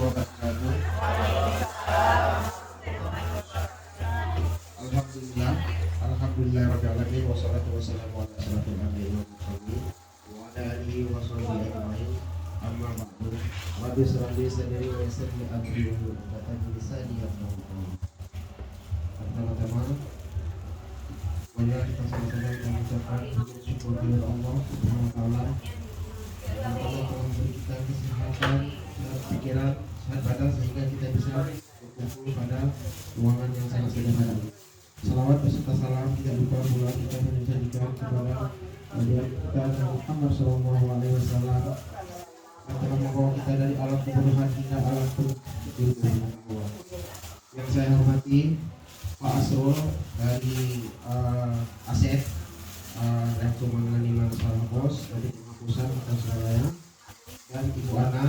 wabarakatuh. Alhamdulillah, alhamdulillah rabbil alamin wassalatu wassalamu ala asyrofil anbiya'i wal mursalin wa ala alihi wa sahbihi ajma'in. Amma ba'du. Rabbi shrah li sadri wa yassir li amri wahlul 'uqdatam min lisani yafqahu qawli. Pertama-tama, marilah kita sama-sama mengucapkan syukur kepada Allah Subhanahu wa taala yang telah memberi kita kesehatan dan pikiran sehat badan sehingga kita bisa berkumpul pada ruangan yang sangat sederhana. Salawat beserta salam tidak lupa pula kita menyajikan kepada Nabi kita Muhammad Sallallahu Alaihi Wasallam yang telah membawa kita dari alam kebodohan hingga alam kehidupan Allah. Yang saya hormati Pak Asrul dari Asep yang menangani masalah pos dari pusat Kota Surabaya, dan Ibu Ana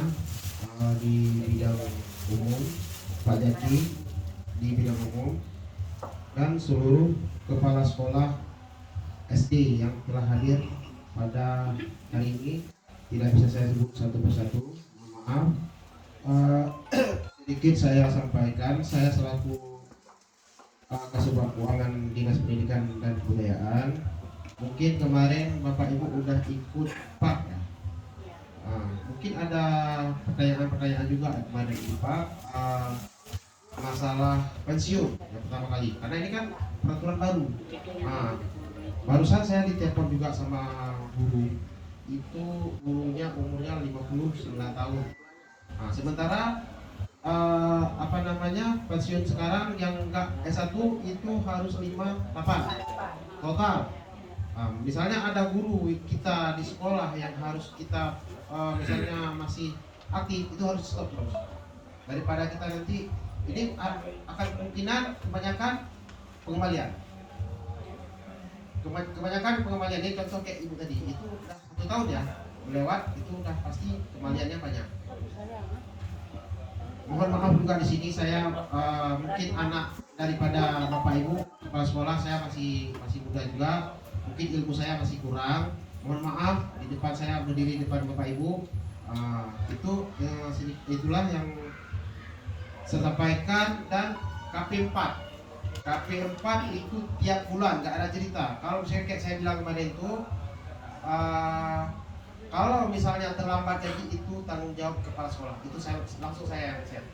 di bidang umum, Pak Jaki di bidang umum, dan seluruh kepala sekolah SD yang telah hadir pada hari ini. Tidak bisa saya sebut satu persatu, mohon maaf. Sedikit saya sampaikan, saya selaku Kasubag Keuangan Dinas Pendidikan dan Kebudayaan. Mungkin kemarin Bapak Ibu udah ikut PAK ya. Mungkin ada pertanyaan-pertanyaan juga kemarin di PAK masalah pensiun yang pertama kali. Karena ini kan peraturan baru. Barusan saya ditelepon juga sama guru. Itu gurunya umurnya 59 tahun. Sementara pensiun sekarang yang enggak S1 itu harus 58 total. Misalnya ada guru kita di sekolah yang harus kita misalnya masih aktif, itu harus stop terus. Daripada kita nanti ini akan kemungkinan kebanyakan pengembalian. Kebanyakan pengembalian ini contoh kayak ibu tadi itu udah 1 tahun ya melewat, itu udah pasti kembaliannya banyak. Mohon maaf juga di sini saya mungkin anak daripada Bapak Ibu kepala sekolah, saya masih muda juga, mungkin ilmu saya masih kurang. Mohon maaf di depan saya berdiri di depan Bapak Ibu. Itulah yang saya sampaikan. Dan KP4 itu tiap bulan, nggak ada cerita. Kalau misalnya kayak saya bilang kemarin itu, kalau misalnya terlambat gaji itu tanggung jawab kepala sekolah. Itu saya langsung yang share.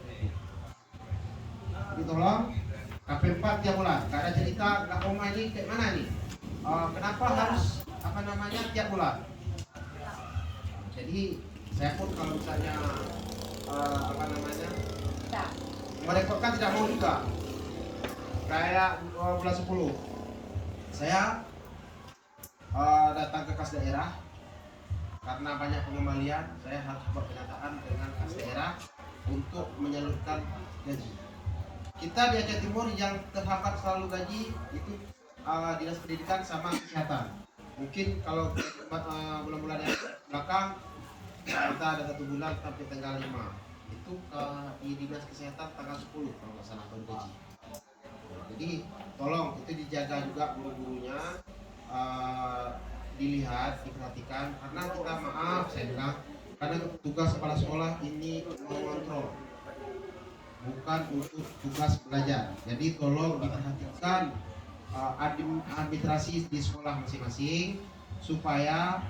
Jadi tolong KP4 tiap bulan, nggak ada cerita, nggak mau main ini kayak mana nih? Kenapa harus tiap bulan? Jadi saya pun kalau misalnya merekodkan tidak mau juga. Kayak bulan 10 saya datang ke kas daerah karena banyak pengembalian. Saya harus buat pernyataan dengan kas daerah untuk menyalurkan gaji. Kita di Aceh Timur yang terhambat selalu gaji itu Dinas Pendidikan sama Kesehatan. Mungkin kalau bulan-bulan yang belakang kita ada 1 bulan sampai tanggal 5 itu di Dinas Kesehatan tanggal 10 kalau nggak salah baru gaji. Jadi tolong itu dijaga juga guru-gurunya, dilihat, diperhatikan, karena kita saya bilang, karena tugas kepala sekolah ini mengontrol, bukan untuk tugas belajar. Jadi tolong diperhatikan administrasi di sekolah masing-masing supaya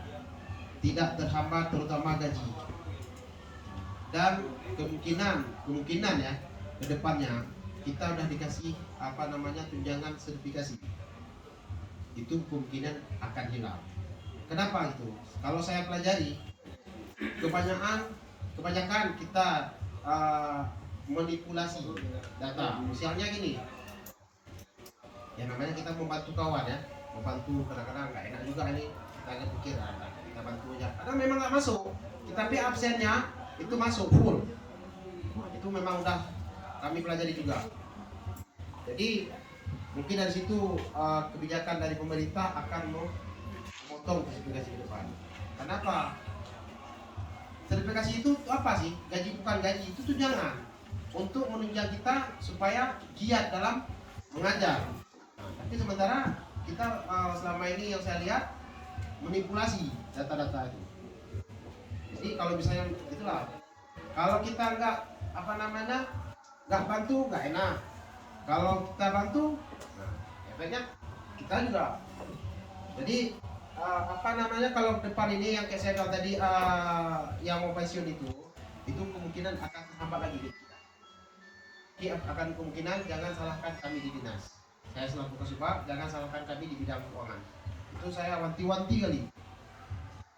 tidak terhambat terutama gaji. Dan kemungkinan ya ke depannya kita udah dikasih tunjangan sertifikasi. Itu kemungkinan akan hilang. Kenapa itu? Kalau saya pelajari, kebanyakan kita manipulasi data. Misalnya gini, ya namanya kita membantu kawan ya, membantu kadang-kadang nggak enak juga ini, kita nggak pikir kita bantu aja. Karena memang nggak masuk, tapi absennya itu masuk full. Itu memang udah kami pelajari juga. Jadi mungkin dari situ kebijakan dari pemerintah akan memotong sertifikasi ke depan. Kenapa? Sertifikasi itu apa sih? Gaji bukan gaji, itu tunjangan untuk menunjang kita supaya giat dalam mengajar. Tapi sementara kita selama ini yang saya lihat manipulasi data-data itu. Jadi kalau misalnya itulah, kalau kita nggak apa namanya nggak bantu nggak enak. Kalau kita bantu, nah, efeknya kita juga. Jadi apa namanya kalau depan ini yang kayak saya bilang tadi yang mau pensiun itu kemungkinan akan terhambat lagi gitu. Jadi akan kemungkinan jangan salahkan kami di dinas. Saya selaku Kasubag, jangan salahkan kami di bidang keuangan. Itu saya wanti-wanti kali.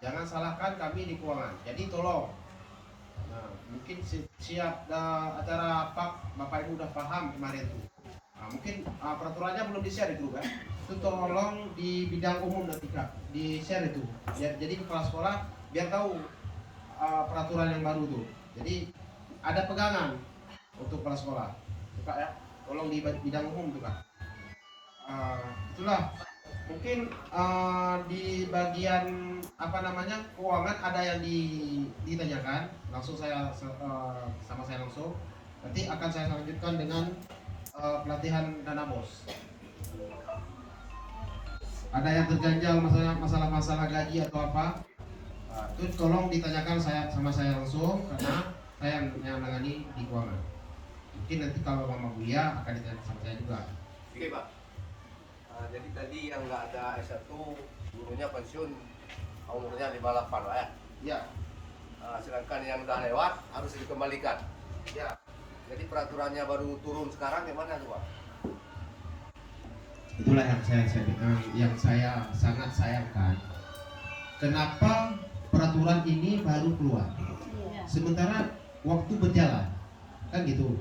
Jangan salahkan kami di keuangan. Jadi tolong. Nah, mungkin siap acara Bapak Ibu udah paham kemarin tuh. Nah, mungkin peraturannya belum di-share di grup kan. Itu tolong di bidang umum nanti Kak, di-share itu. Ya, jadi kepala sekolah biar tahu peraturan yang baru tuh. Jadi ada pegangan untuk kepala sekolah. Tuh, Kak ya. Tolong di bidang umum tuh Kak. Itulah mungkin di bagian apa namanya keuangan ada yang ditanyakan langsung saya sama saya langsung. Nanti akan saya lanjutkan dengan pelatihan dana bos. Ada yang terganjal masalah gaji atau apa, itu tolong ditanyakan sama saya langsung karena saya yang menangani di keuangan. Mungkin nanti kalau Mama Buya akan ditanya sama saya juga. Oke Pak. Jadi tadi yang nggak ada S1 gurunya pensiun umurnya 58 Pak ya? Ya. Sedangkan yang udah lewat harus dikembalikan. Ya. Jadi peraturannya baru turun sekarang gimana tuh Pak? Itulah yang saya sangat sayangkan. Kenapa peraturan ini baru keluar? Sementara waktu berjalan, kan gitu.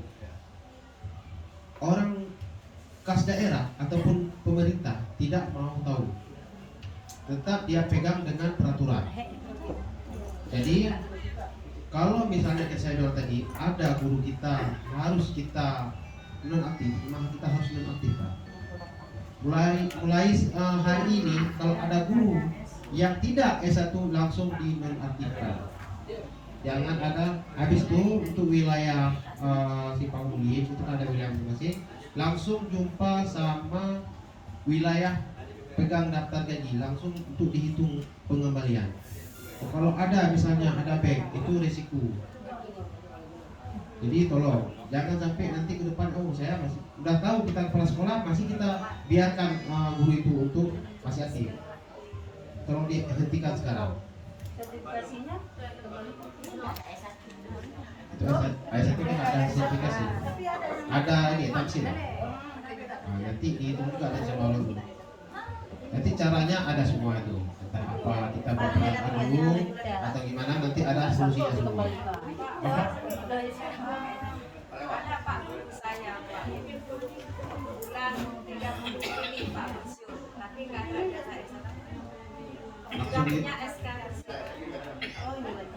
Orang kas daerah ataupun pemerintah tidak mau tahu, tetap dia pegang dengan peraturan. Jadi kalau misalnya kayak saya bilang tadi, ada guru kita harus kita nonaktif, maka kita harus nonaktif Pak. Mulai hari ini kalau ada guru yang tidak S1 langsung dinonaktifkan. Jangan ada habis itu untuk wilayah Simpang Ulin itu ada wilayah masing-masing, langsung jumpa sama wilayah pegang daftar gaji langsung untuk dihitung pengembalian. Kalau ada misalnya ada bank itu resiko. Jadi tolong jangan sampai nanti ke depan saya masih udah tahu kita kepala sekolah masih kita biarkan guru itu untuk masih aktif. Tolong dihentikan sekarang. Sertifikasinya Itu S1 kan ada sertifikasi. Ada ini tamsil. Nanti dihitung juga ada sama Allah. Nanti caranya ada semua itu. Entah apa kita berperan dulu atau gimana nanti ada solusinya semua. ada Pak saya Pak bulan 30 ini Pak pensiun tapi nggak ada saya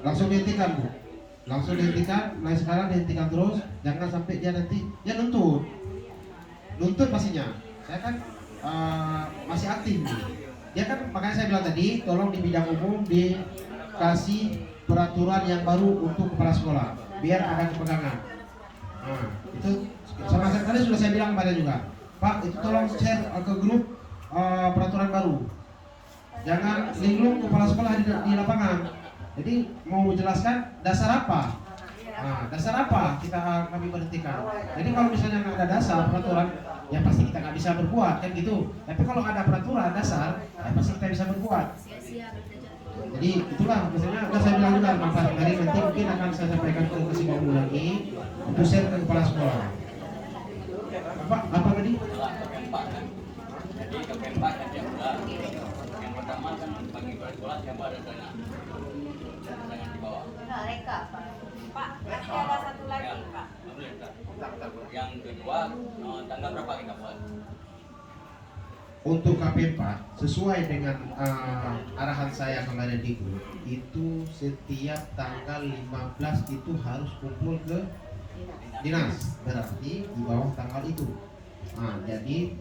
Langsung dihentikan Bu, langsung dihentikan. Mulai sekarang dihentikan terus, jangan sampai dia nanti dia nuntut pastinya. Saya kan masih aktif nih. Dia kan makanya saya bilang tadi, tolong di bidang umum dikasih peraturan yang baru untuk kepala sekolah, biar ada kepegangan. Nah, itu sama sekali sudah saya bilang kepada juga, Pak, itu tolong share ke grup peraturan baru. Jangan linglung kepala sekolah di lapangan. Jadi mau menjelaskan dasar apa? Nah, dasar apa kami berhentikan? Jadi kalau misalnya nggak ada dasar peraturan, ya pasti kita nggak bisa berbuat kan gitu. Tapi kalau ada peraturan dasar, ya pasti kita bisa berbuat. Jadi itulah misalnya udah saya bilang juga manfaat dari nanti mungkin akan saya sampaikan ke Kasubag lagi untuk share ke kepala sekolah. Apa tadi? Jadi Kemenpak ada yang pertama kan bagi kepala sekolah siapa ada dana di bawah. Mereka Pak masih ada satu lagi Pak. Yang kedua tanggal berapa kita buat? Untuk KPPA sesuai dengan arahan saya kemarin di grup itu setiap tanggal 15 itu harus kumpul ke dinas, berarti di bawah tanggal itu. Nah, jadi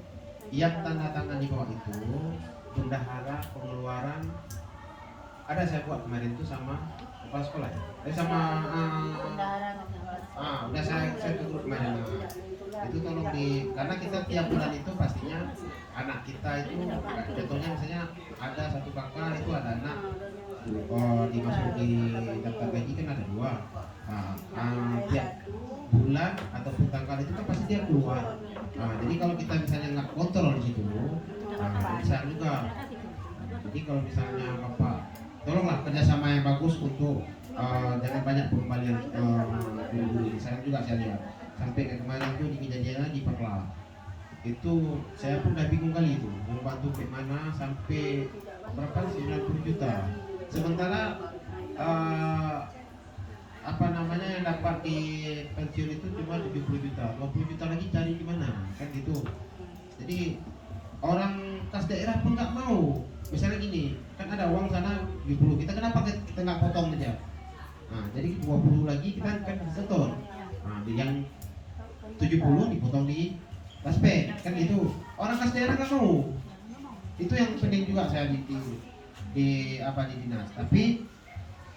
yang tanda tangan di bawah itu bendahara pengeluaran ada saya buat kemarin itu sama kepala sekolah ya. Sama udah saya tutup kemarin. Itu tolong karena kita tiap bulan itu pastinya anak kita itu contohnya misalnya ada satu kakak itu ada anak dimasuk di daftar gaji kan ada 2. Tiap bulan ataupun tanggal itu kan pasti dia keluar. Nah, jadi kalau kita misalnya nggak kontrol di situ, bisa juga. Jadi kalau misalnya Bapak tolonglah kerjasama yang bagus untuk jangan banyak pengembalian guru-guru ini. Saya juga saya lihat sampai ke kemarin itu di kejadian di Perla itu saya pun udah bingung kali itu mau bantu ke mana sampai berapa 90 juta. Sementara apa namanya yang dapat di pensiun itu cuma 70 juta, 20 juta lagi cari di mana kan gitu. Jadi orang kas daerah pun nggak mau. Misalnya gini, kan ada uang sana 70, kita kenapa kita nggak potong aja? Nah, jadi 20 lagi kita kan setor. Nah, yang 70 dipotong di Kaspe, kan gitu. Orang kas daerah nggak mau. Itu yang penting juga saya di dinas. Tapi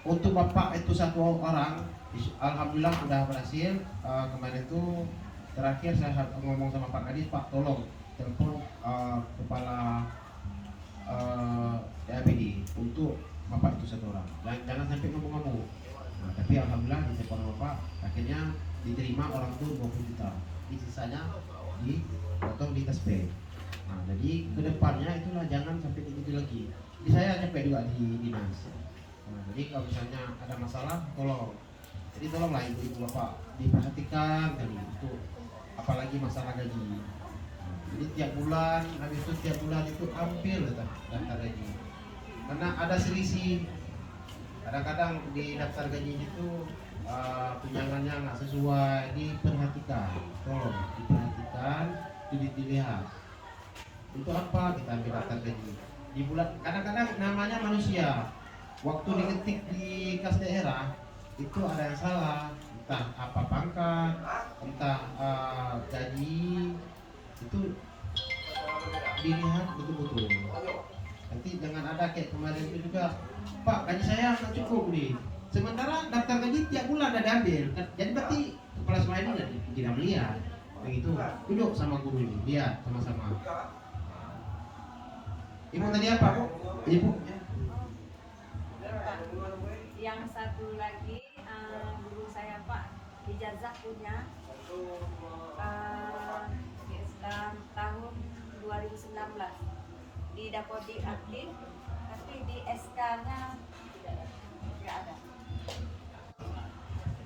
untuk Bapak itu satu orang, alhamdulillah sudah berhasil. Kemarin itu terakhir saya ngomong sama Pak Kadis, Pak tolong telepon kepala DAPD untuk Bapak itu satu orang. Jangan sampai ngomong-ngomong. Nah, tapi alhamdulillah di telepon Bapak akhirnya diterima orang itu 20 juta. Di sisanya dipotong di Kaspe. Nah, jadi kedepannya itulah jangan sampai begitu lagi. Jadi saya capek juga di dinas. Nah, jadi kalau misalnya ada masalah, tolong. Jadi tolonglah ibu-ibu Bapak diperhatikan kali itu, apalagi masalah gaji. Nah, jadi tiap bulan, habis itu tiap bulan itu ambil daftar gaji. Karena ada selisih. Kadang-kadang di daftar gaji itu tunjangannya nggak sesuai, diperhatikan. Tolong diperhatikan, dilihat. Untuk apa kita ambil daftar gaji? Di bulan kadang-kadang namanya manusia. Waktu diketik di kas daerah itu ada yang salah, entah apa pangkat, entah gaji, itu dilihat betul-betul. Nanti dengan ada kayak kemarin itu juga, Pak gaji saya nggak cukup nih. Sementara daftar gaji tiap bulan ada diambil, jadi berarti kepala sekolah ini tidak melihat. Begitu, duduk sama guru ini, lihat sama-sama. Ibu tadi apa, Bu? Ibu? Yang satu lagi guru saya Pak ijazah punya tahun 2019 di Dapodi aktif, tapi di SK-nya tidak ada.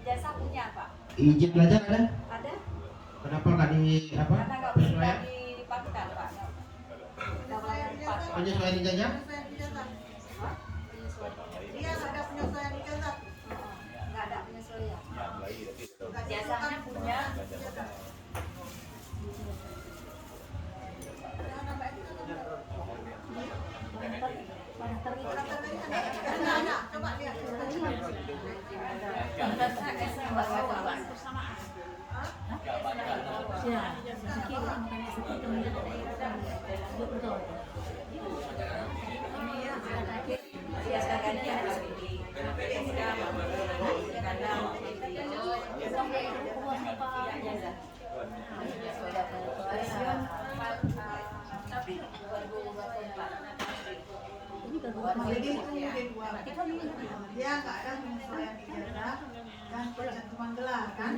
Ijazah punya Pak. Izin belajar ada? Ada? Kenapa nggak di apa? Karena nggak bisa dipakai Pak. Nggak boleh dipakai. Penyesuaian ijazah? Dia nggak ada penyesuaian ijazah. Nggak ada penyesuaian. Ijazahnya punya. Coba lihat. Jadi itu kedua, dia nggak ada penyesuaian ijazah dan pencantuman gelar kan,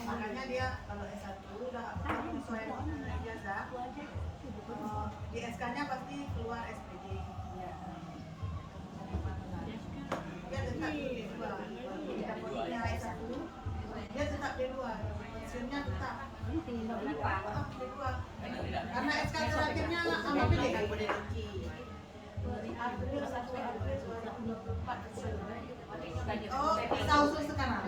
makanya dia kalau S1 udah penyesuaian ijazah, di SK-nya pasti keluar SPD. Dia tetap di D2, tidak punya S1, dia tetap D2, pensiunnya tetap D2, karena SK terakhirnya sama PD. Oh, tahun sekarang.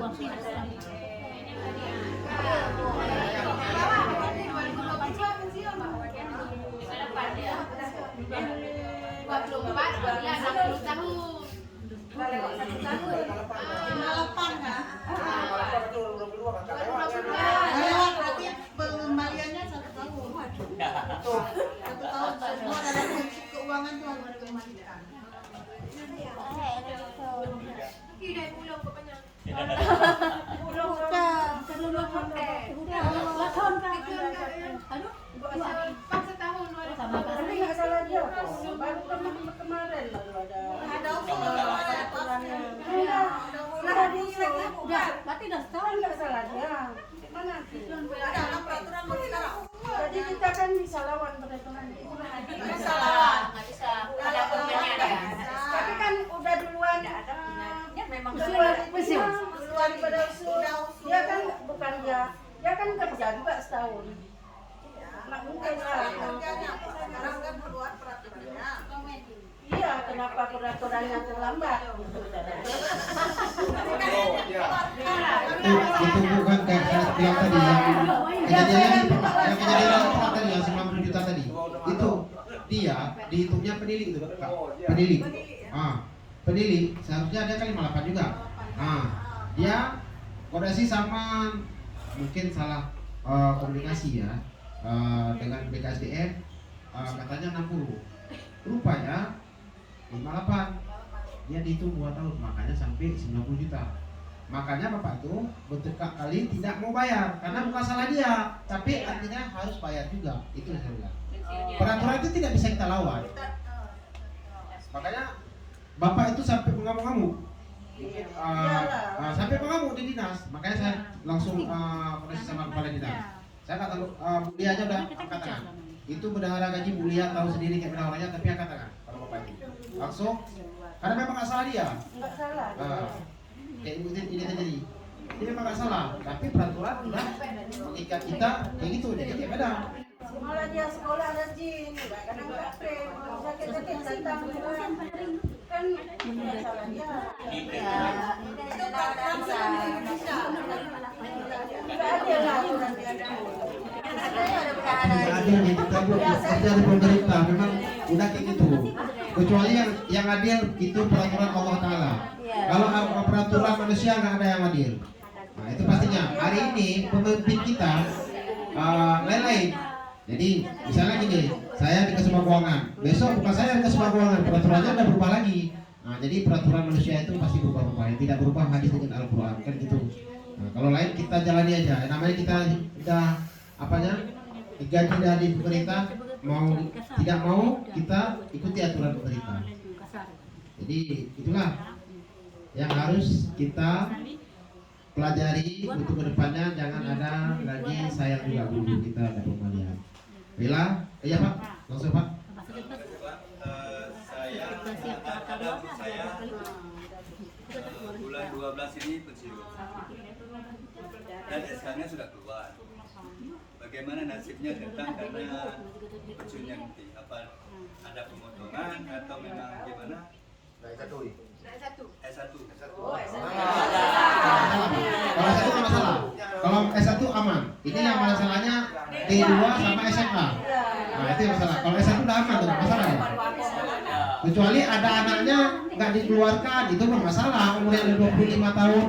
Berarti pengembaliannya 1 tahun. 1 tahun semua dalam prinsip keuangan itu harus dikembalikan. Ada peraturan buat sekarang. Jadi kita kan bisa lawan peraturan itu. Bisa lawan. Nggak bisa. Ada aturannya ada. Tapi kan udah duluan Ya memang duluan usul. duluan pada usul. Dia kan bukan dia kan kerja juga setahun. Nggak mungkin lah. Kerjanya sekarang kan keluar peraturannya. Iya, kenapa peraturannya terlambat? Itu bukan kayak saya bilang tadi yang kejadian tadi yang 90 juta tadi. Itu dia dihitungnya penilik itu Kak. Penilik. Penilik seharusnya dia kan 58 juga. Dia koordinasi sama mungkin salah komunikasi ya dengan BKSDM katanya 60. Rupanya 58 dia dihitung 2 tahun, makanya sampai 90 juta. Makanya bapak itu bertekad kali tidak mau bayar karena bukan salah dia, tapi artinya harus bayar juga. Itu yang saya bilang. Peraturan itu tidak bisa kita lawan. Makanya bapak itu sampai mengamuk-ngamuk. Sampai mengamuk di dinas. Makanya saya langsung koordinasi sama kepala dinas. Saya kata dia aja udah angkat tangan. Itu bendahara gaji mulia tahu sendiri kayak bendaharanya, tapi angkat tangan kalau bapak itu langsung karena memang nggak salah dia. Nggak salah. Kayak ibu ini terjadi. Dia memang nggak salah, tapi peraturan udah mengikat kita kayak gitu, jadi kayak beda. Malah dia sekolah rajin, kadang nggak frame, sakit-sakit datang kan nggak salah dia. Itu peraturan seluruh Indonesia. Nggak ada lah aturan dia. Adil nih, kita kerja di pemerintah memang udah kayak gitu. Kecuali yang adil itu peraturan Allah Taala. Kalau peraturan manusia nggak ada yang adil. Nah itu pastinya. Hari ini pemimpin kita lain-lain. Jadi misalnya gini, saya di Kasubag Keuangan, besok bukan saya di Kasubag Keuangan, peraturannya udah berubah lagi. Nah jadi peraturan manusia itu pasti berubah-ubah. Yang tidak berubah hadis dengan Al-Quran kan gitu. Nah, kalau lain kita jalani aja. Namanya kita udah digaji dari pemerintah, mau tidak mau kita ikuti aturan pemerintah. Jadi itulah yang harus kita pelajari untuk kedepannya. Jangan ada lagi sayang juga guru kita ada pembalian. Bila, iya Pak, langsung Pak. Saya ada bu saya bulan 12 ini pensiun dan SK-nya sudah keluar. Bagaimana nasibnya tentang karena pensiunnya nanti? Apa ada pemotongan atau memang gimana? S1. Kalau S1 nggak masalah. Kalau S1 aman. Ini yang masalahnya D2 sama SMA. Nah itu yang masalah. Kalau S1 udah aman tuh, nggak masalah ya. Kecuali ada anaknya nggak dikeluarkan, itu bermasalah. Umurnya udah 25 tahun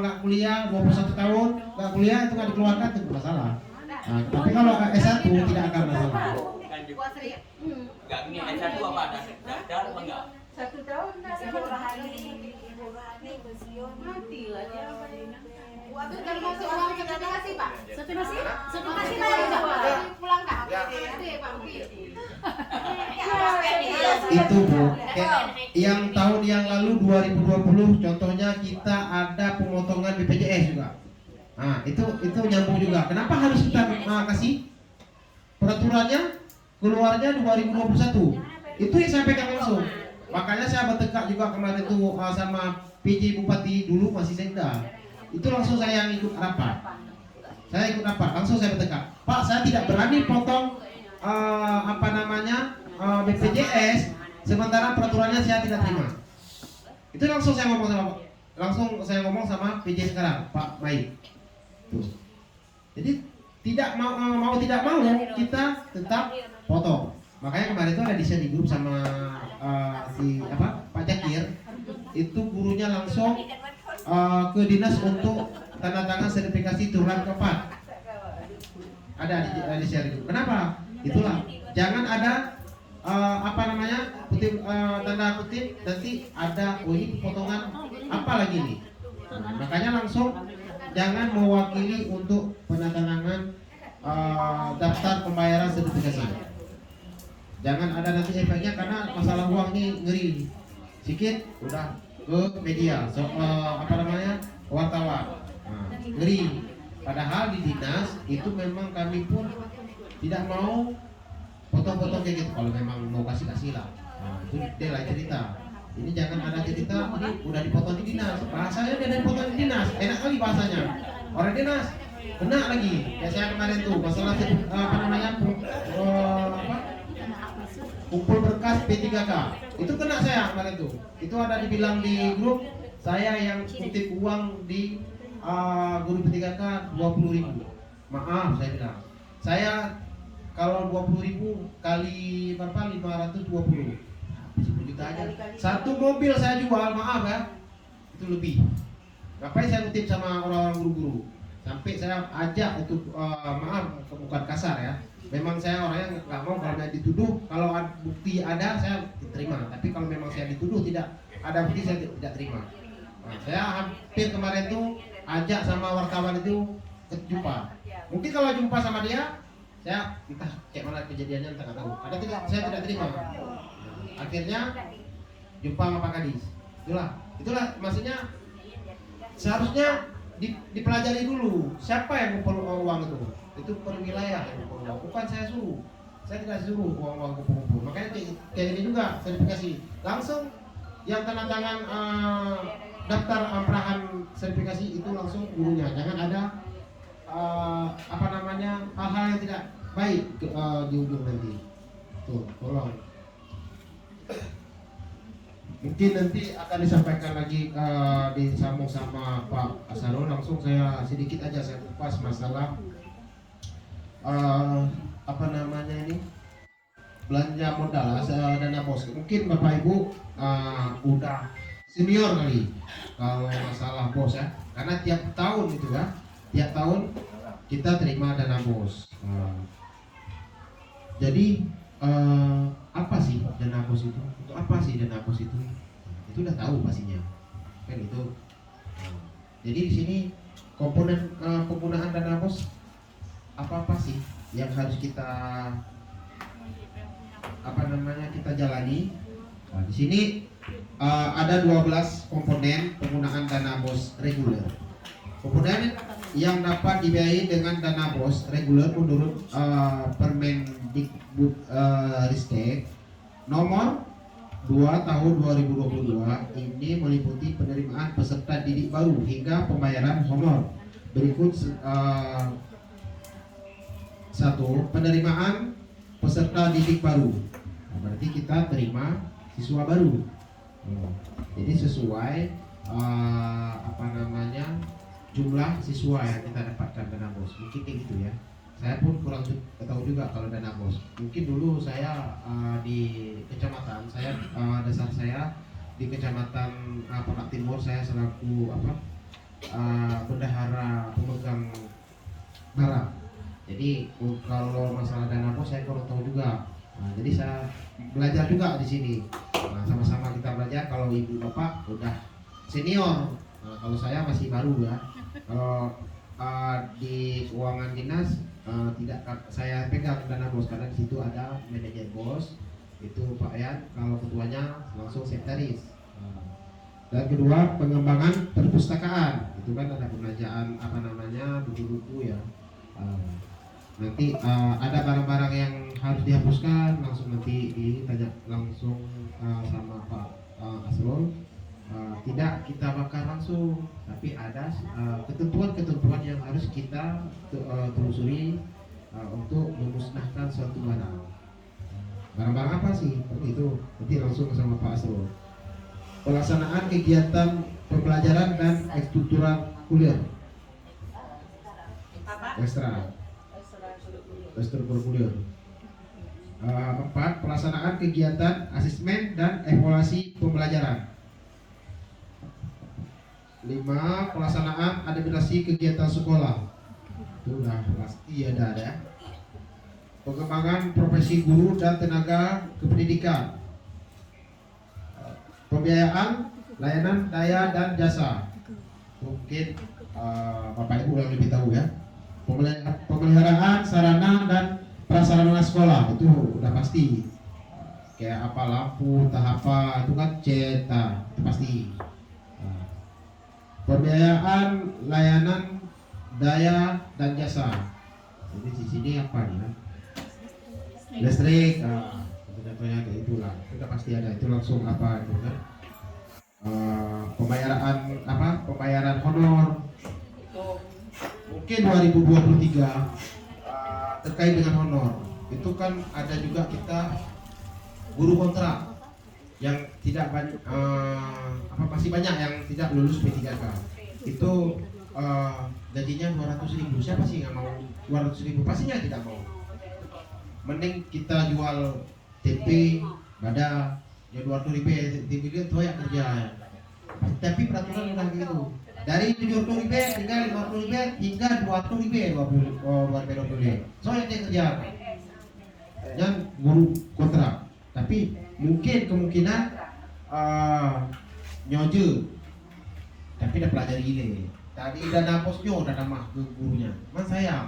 nggak kuliah, 21 tahun nggak kuliah, itu nggak dikeluarkan, itu bermasalah. Nah, tapi kalau S1 tidak akan masalah. Enggak, ini S1 apa ada? Daftar apa enggak? 1 tahun nggak ada Mati lah dia. Termasuk uang sertifikasi Pak. Sertifikasi bayar pulang kak. Itu Bu, yang tahun yang lalu 2020 contohnya kita ada pemotongan BPJS juga. Nah itu nyambung juga. Kenapa harus kita kasih peraturannya keluarnya 2021? Itu yang sampaikan langsung. Makanya saya bertekad juga kemarin itu sama PJ Bupati dulu masih sekda. Itu langsung saya yang ikut rapat. Saya ikut rapat, langsung saya bertekad. Pak, saya tidak berani potong BPJS sementara peraturannya saya tidak terima. Itu langsung saya ngomong sama PJ sekarang, Pak Mai. Tuh. Jadi tidak mau tidak mau kita tetap potong. Makanya kemarin itu ada di grup sama Pak Jakir, itu gurunya langsung ke dinas untuk tanda tangan sertifikasi turunan keempat. Ada di share itu. Kenapa? Itulah. Jangan ada tanda kutip nanti ada ini potongan apa lagi nih. Makanya langsung jangan mewakili untuk penandatanganan daftar pembayaran sertifikasi. Jangan ada nanti efeknya karena masalah uang ini ngeri. Sedikit udah ke media, wartawan. Nah, ngeri. Padahal di dinas itu memang kami pun tidak mau potong-potong kayak gitu. Kalau memang mau kasih lah. Nah, itu dia lah cerita. Ini jangan ada cerita ini udah dipotong di dinas. Bahasanya dia dipotong di dinas. Enak kali bahasanya. Orang dinas kena lagi. Kayak saya kemarin tuh masalah apa namanya kumpul berkas P3K. Itu kena saya kemarin tuh. Itu ada dibilang di grup saya yang kutip uang di guru P3K 20.000. Maaf saya bilang. Saya kalau 20.000 kali berapa 520 10 juta aja. Satu mobil saya jual, maaf ya. Itu lebih. Ngapain saya kutip sama orang-orang guru-guru? Sampai saya ajak itu maaf bukan kasar ya. Memang saya orangnya nggak mau kalau dituduh, kalau bukti ada saya terima. Tapi kalau memang saya dituduh tidak ada bukti saya tidak terima. Nah, saya hampir kemarin tuh ajak sama wartawan itu jumpa. Mungkin kalau jumpa sama dia, saya entah kayak mana kejadiannya entah nggak tahu. Ada tidak saya tidak terima. Nah, akhirnya jumpa sama Pak Kadis. Itulah maksudnya seharusnya dipelajari dulu siapa yang ngumpul uang itu. Itu per wilayah yang ngumpul uang. Bukan saya suruh. Saya tidak suruh uang kumpul-kumpul. Makanya kayak ini juga sertifikasi. Langsung yang tanda tangan daftar perahan sertifikasi itu langsung gurunya. Jangan ada apa namanya hal-hal yang tidak baik di ujung nanti. Tuh, tolong. Mungkin nanti akan disampaikan lagi disambung sama Pak Asarul. Langsung saya sedikit aja saya kupas masalah apa namanya ini belanja modal dana bos. Mungkin Bapak Ibu udah senior kali kalau masalah bos ya, karena tiap tahun itu ya, tiap tahun kita terima dana bos. Jadi apa sih dana bos itu? Untuk apa sih dana bos itu? Itu udah tahu pastinya, kan itu. Jadi di sini komponen penggunaan dana bos apa sih yang harus kita apa namanya kita jalani? Nah, di sini ada 12 komponen penggunaan dana bos reguler. Komponen yang dapat dibiayai dengan dana bos reguler menurut Permendikbud Ristek nomor 2 tahun 2022 ini meliputi penerimaan peserta didik baru hingga pembayaran honor. Berikut 1. Penerimaan peserta didik baru. Nah, berarti kita terima siswa baru. Jadi sesuai apa namanya jumlah siswa yang kita dapatkan dana bos. Mungkin kayak gitu ya. Saya pun kurang tahu juga kalau dana bos. Mungkin dulu saya di kecamatan, saya dasar saya di kecamatan Pakat Timur, saya selaku bendahara pemegang barang. Jadi kalau masalah dana bos saya kurang tahu juga. Nah, jadi saya belajar juga di sini. Nah, sama-sama kita belajar. Kalau ibu bapak udah senior, nah, kalau saya masih baru ya. Kalau di keuangan dinas tidak saya pegang dana bos karena di situ ada manajer bos itu Pak Yan, kalau ketuanya langsung sekretaris. Dan kedua pengembangan perpustakaan itu kan ada pembelanjaan apa namanya buku-buku ya. Nanti ada barang-barang yang harus dihapuskan langsung nanti ditanya langsung sama Pak Asrul. Tidak kita bakar langsung, tapi ada ketentuan-ketentuan yang harus kita telusuri untuk memusnahkan suatu barang. Barang-barang apa sih? Itu nanti langsung sama Pak Asrul. Pelaksanaan kegiatan pembelajaran dan ekstrakurikuler ekstrakurikuler. 4. Pelaksanaan kegiatan asesmen dan evaluasi pembelajaran. 5. Pelaksanaan administrasi kegiatan sekolah. Itu udah pasti ada. Pengembangan profesi guru dan tenaga kependidikan. Pembiayaan layanan daya dan jasa. Mungkin Bapak Ibu yang lebih tahu ya. Pemeliharaan sarana dan prasarana sekolah itu udah pasti. Kayak apa lampu, tahapa itu kan itu pasti. Pembiayaan layanan daya dan jasa. Jadi di sini apa nih? Listrik, contohnya kayak itulah. Kita pasti ada itu langsung apa itu kan? Pembayaran honor itu mungkin 2023 terkait dengan honor itu kan ada juga kita guru kontrak yang tidak banyak masih banyak yang tidak lulus P3K itu gajinya 200.000. Siapa sih nggak mau 200.000? Pastinya tidak mau. Mending kita jual TP pada ya 200.000 TP itu ya kerja. Tapi peraturan udah gitu. Dari 70.000 tinggal 50.000 hingga 200.000 2020. Soalnya dia kerja. Yang guru kontrak. Tapi mungkin kemungkinan nyoje. Tapi udah pelajari gini. Tadi dana posnya udah nama ke gurunya. Mas sayang.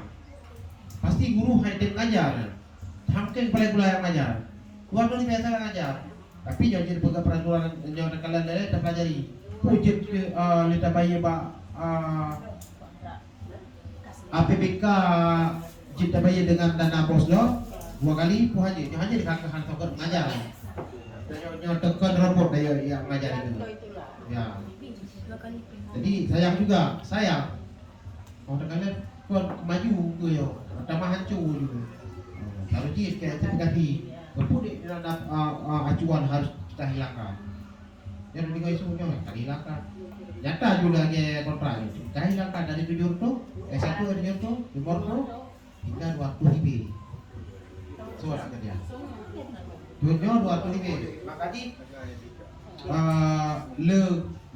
Pasti guru hanya ngajar. Mungkin paling pula yang ngajar. 200.000 biasa ngajar. Tapi nyoje pegang peraturan nyoje kalian dari udah pelajari. Projek lita bayi APBK cipta bayi dengan dana posdo 2 kali pu haji dikatakan token ngajar tekan robot daya yang ngajar itu ya. Jadi sayang juga mau kalian maju ke yo tambah hancur juga harus kayak ganti kemudian acuan harus kita hilangkan. Yang lebih guys semuanya hilangkan. Nyata juga ke kontrak itu. Kita hilangkan dari 7 tuh, S1 dari itu, 5 tuh hingga 20.000. Soalnya kerja. Duitnya 20.000. Makanya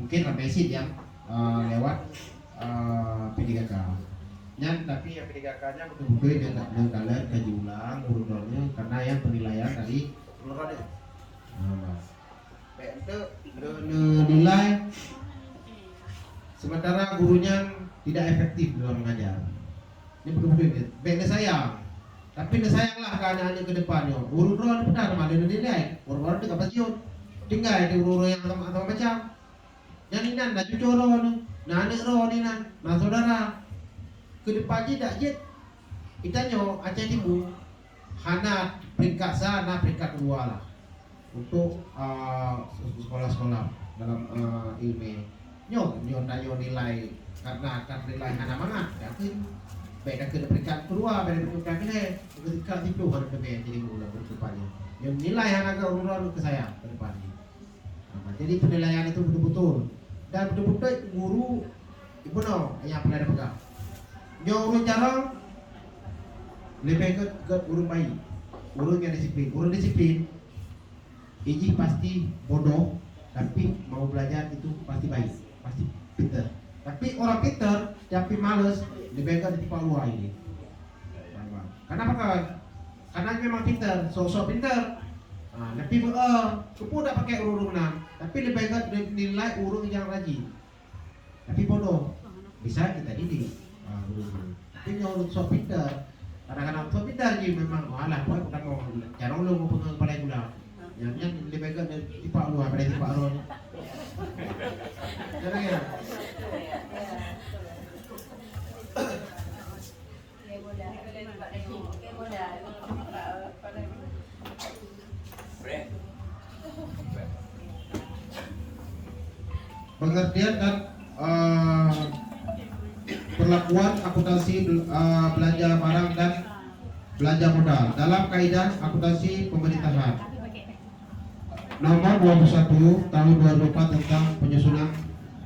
mungkin mesin yang lewat P3K. Tapi yang P3K-nya betul-betul dengan kalian kaji ulang urut-urutnya karena yang penilaian tadi urut-urut. Nilai sementara gurunya tidak efektif dalam mengajar. Ini betul-betul baiknya sayang. Tapi sayanglah keadaannya ke depannya. Urut-urut benar ada nilai. Urut-urut itu pensiun. Tinggal di urut yang atau macam. Yang ini dah cucu roh ni. Nah anak roh ni nah saudara. Ke depan tidak jet. Kita nyo Aceh Timur hana peringkat sana peringkat 2 lah. Untuk sekolah-sekolah dalam ilmu nyo nilai karena akan nilai hana mana yakin baik ke peringkat kedua pada peringkat ini ketika itu harus lebih jadi ulang berdepannya yang nilai hana ke urutan ke saya ke depannya. Jadi penilaian itu betul-betul dan betul-betul guru ibu no yang pernah dipegang nyo urut jarang lebih ke urut bayi urut yang disiplin Iji pasti bodoh, tapi mau belajar itu pasti baik, pasti pintar. Tapi orang pintar, tapi males, lebih baik di luar ini. Kenapa kawan? Karena memang pintar, sosok pintar. Tapi kupu dah pakai urut menang, tapi lebih baik nilai urut yang rajin. Tapi bodoh, bisa kita didik. Tapi urut sok pintar, kadang-kadang sok pintar je memang. Alah, buat kita mau jarang lu mau pengen gula. Yang lebih baik dari tipak luar pada tipak luar. Jangan ya. Pengertian dan perlakuan akuntansi belanja barang dan belanja modal dalam kaidah akuntansi pemerintahan. Nomor 21 tahun 2004 tentang penyusunan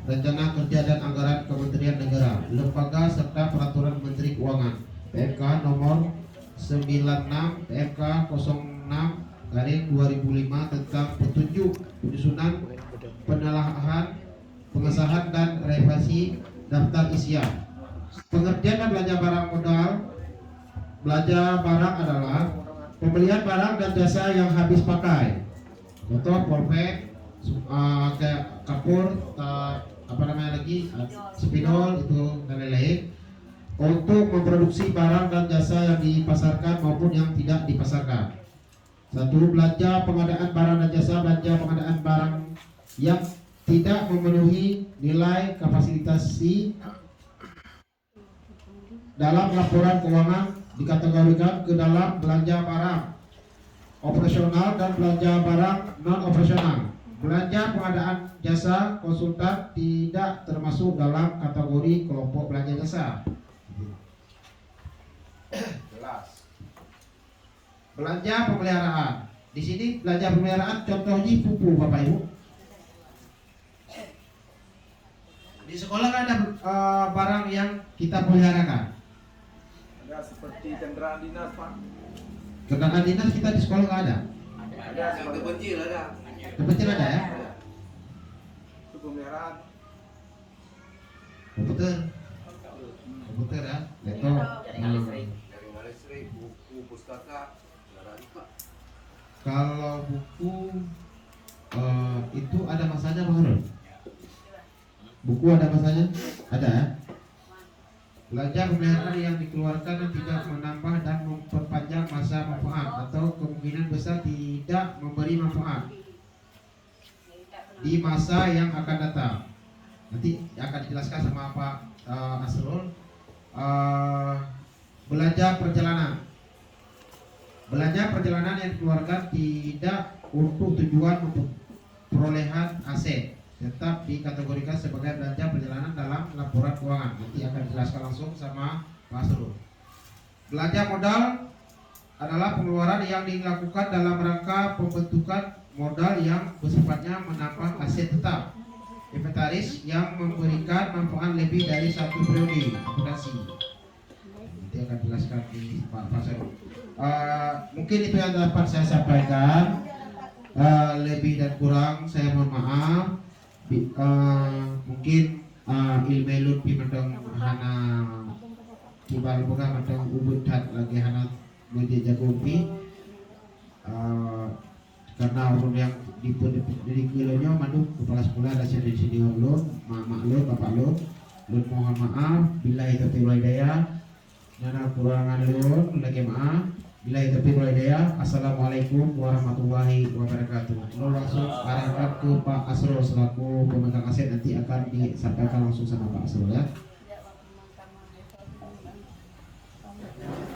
rencana kerja dan anggaran Kementerian Negara, lembaga serta peraturan Menteri Keuangan PMK nomor 96 PMK 06/2005 tentang petunjuk penyusunan penelahan pengesahan dan revisi daftar isian. Pengertian dan belanja barang modal. Belanja barang adalah pembelian barang dan jasa yang habis pakai. Contoh polpet, kayak kapur, spidol itu dan lain-lain untuk memproduksi barang dan jasa yang dipasarkan maupun yang tidak dipasarkan. 1. Belanja pengadaan barang dan jasa. Belanja pengadaan barang yang tidak memenuhi nilai kapasitasi dalam laporan keuangan dikategorikan ke dalam belanja barang operasional dan belanja barang non operasional. Belanja pengadaan jasa konsultan tidak termasuk dalam kategori kelompok belanja jasa. Jelas. Belanja pemeliharaan. Di sini belanja pemeliharaan contohnya pupuk Bapak Ibu. Di sekolah kan ada barang yang kita peliharakan. Ada seperti kendaraan dinas, Pak. Kendaraan dinas kita di sekolah nggak ada. Ada Yang seperti terpencil ada. Terpencil ada ya. itu pemeliharaan. Komputer ya. Laptop. Jaringan listrik, buku, pustaka, kendaraan Pak. Kalau buku itu ada masanya baru. Buku ada masanya? Ada ya. Belanja pemeliharaan yang dikeluarkan dan tidak menambah dan memperpanjang masa manfaat atau kemungkinan besar tidak memberi manfaat di masa yang akan datang. Nanti akan dijelaskan sama Pak Asrul. Belanja perjalanan. Belanja perjalanan yang dikeluarkan tidak untuk tujuan perolehan aset tetap dikategorikan sebagai belanja perjalanan dalam laporan keuangan. Nanti akan dijelaskan langsung sama Pak Asrul. Belanja modal adalah pengeluaran yang dilakukan dalam rangka pembentukan modal yang bersifatnya menambah aset tetap inventaris yang memberikan manfaat lebih dari satu periode akuntansi. Nanti akan dijelaskan di Pak Asrul. Mungkin itu yang dapat saya sampaikan. Lebih dan kurang saya mohon maaf. Mungkin ilmu pimandang hana kibal buka mandang ubud hat lagi hana media jagompi karena orang yang di kilonya mandu kepala sekolah ada senior lo, mak lo, bapak lo mohon maaf bila itu tiba daya nana kurangan lo lagi maaf. Bila itu tiba daya. Assalamualaikum warahmatullahi wabarakatuh. Lo langsung arahkan ke Pak Asrul selaku pemegang aset, nanti akan disampaikan langsung sama Pak Asrul ya.